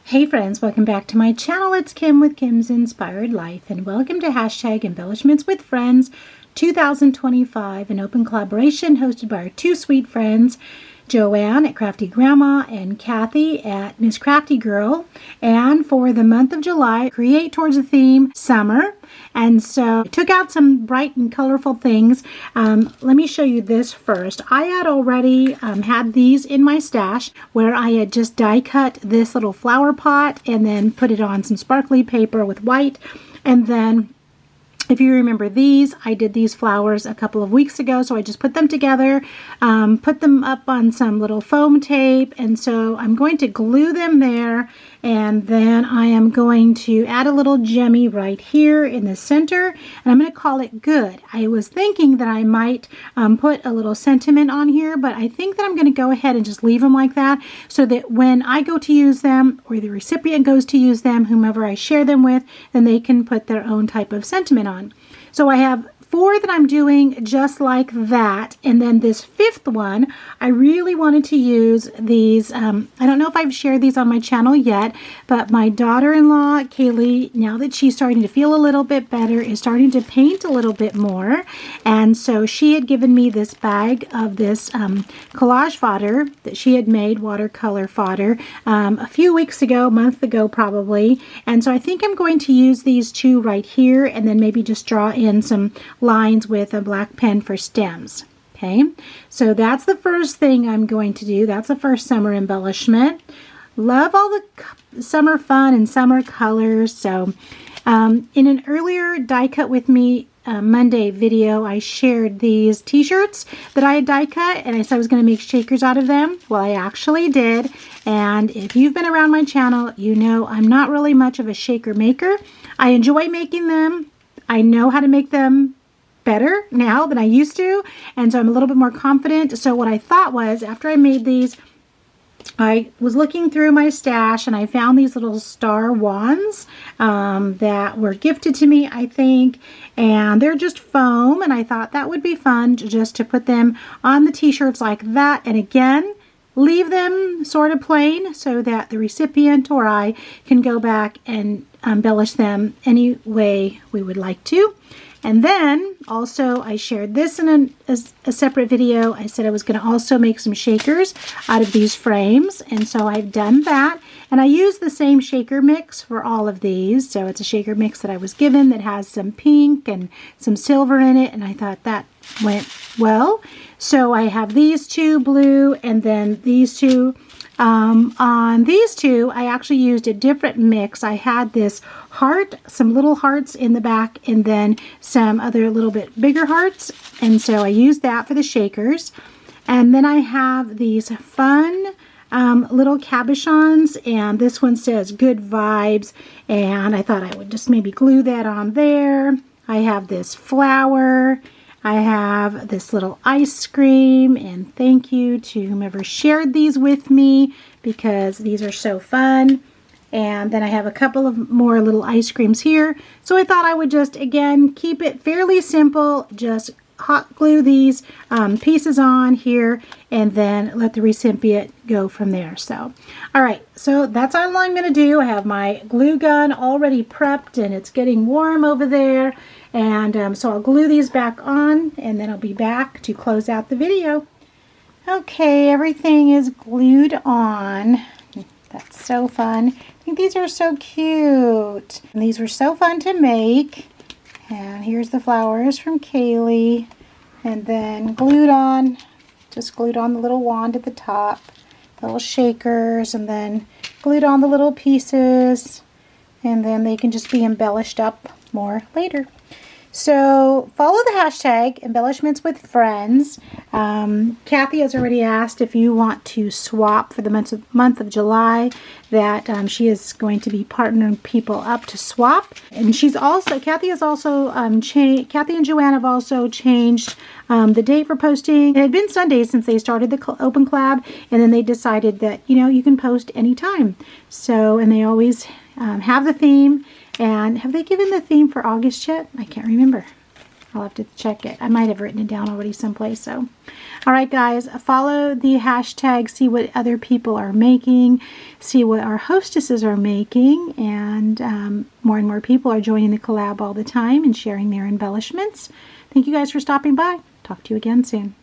Hey friends, welcome back to my channel. It's Kim with Kim's Inspired Life, and welcome to #Embellishments with Friends 2025, an open collaboration hosted by our two sweet friends, Joann at Crafty Grandma and Cathy at Miss Crafty Girl. And for the month of July, create towards the theme summer. And so I took out some bright and colorful things. Let me show you this first. I had already had these in my stash where I had just die cut this little flower pot and then put it on some sparkly paper with white. And then if you remember these, I did these flowers a couple of weeks ago, so I just put them together, put them up on some little foam tape, and so I'm going to glue them there, and then I am going to add a little gemmy right here in the center, and I'm going to call it good. I was thinking that I might put a little sentiment on here, but I think that I'm going to go ahead and just leave them like that, so that when I go to use them, or the recipient goes to use them, whomever I share them with, then they can put their own type of sentiment on. So I have 4 that I'm doing just like that, and then this 5th one, I really wanted to use these. I don't know if I've shared these on my channel yet, but my daughter-in-law, Kaylee, now that she's starting to feel a little bit better, is starting to paint a little bit more, and so she had given me this bag of this collage fodder that she had made, watercolor fodder, a few weeks ago, a month ago probably, and so I think I'm going to use these 2 right here, and then maybe just draw in some lines with a black pen for stems. Okay, so that's the first thing I'm going to do. That's the first summer embellishment. Love all the summer fun and summer colors. So in an earlier Die Cut With Me Monday video, I shared these t-shirts that I had die cut, and I said I was going to make shakers out of them. Well, I actually did, and if you've been around my channel, you know I'm not really much of a shaker maker. I enjoy making them. I know how to make them better now than I used to, and so I'm a little bit more confident. So what I thought was, after I made these, I was looking through my stash and I found these little star wands that were gifted to me, I think, and they're just foam, and I thought that would be fun just to put them on the t-shirts like that, and again, leave them sort of plain so that the recipient or I can go back and embellish them any way we would like to. And then also I shared this in a separate video. I said I was going to also make some shakers out of these frames, and so I've done that. And I used the same shaker mix for all of these. So it's a shaker mix that I was given that has some pink and some silver in it, and I thought that went well. So I have these 2 blue, and then these 2. On these 2, I actually used a different mix. I had this heart, some little hearts in the back, and then some other little bit bigger hearts, and so I used that for the shakers. And then I have these fun little cabochons, and this one says good vibes, and I thought I would just maybe glue that on there. I have this flower. I have this little ice cream, and thank you to whomever shared these with me because these are so fun. And then I have a couple of more little ice creams here. So I thought I would just, again, keep it fairly simple, just hot glue these pieces on here, and then let the recipient go from there. So, all right, so that's all I'm going to do. I have my glue gun already prepped, and it's getting warm over there. And so I'll glue these back on, and then I'll be back to close out the video. Okay, everything is glued on. That's so fun. I think these are so cute. And these were so fun to make. And here's the flowers from Kaylee. And then glued on, just glued on the little wand at the top, the little shakers, and then glued on the little pieces. And then they can just be embellished up more later. So follow the hashtag Embellishments with Friends. Cathy has already asked if you want to swap for the month of July, that she is going to be partnering people up to swap. And she's also, Cathy has also Cathy and Joann have also changed the date for posting. It had been Sundays since they started the open collab, and then they decided that, you know, you can post anytime. So, and they always have the theme. And have they given the theme for August yet? I can't remember. I'll have to check it. I might have written it down already someplace. So, all right, guys, follow the hashtag, see what other people are making, see what our hostesses are making, and more people are joining the collab all the time and sharing their embellishments. Thank you guys for stopping by. Talk to you again soon.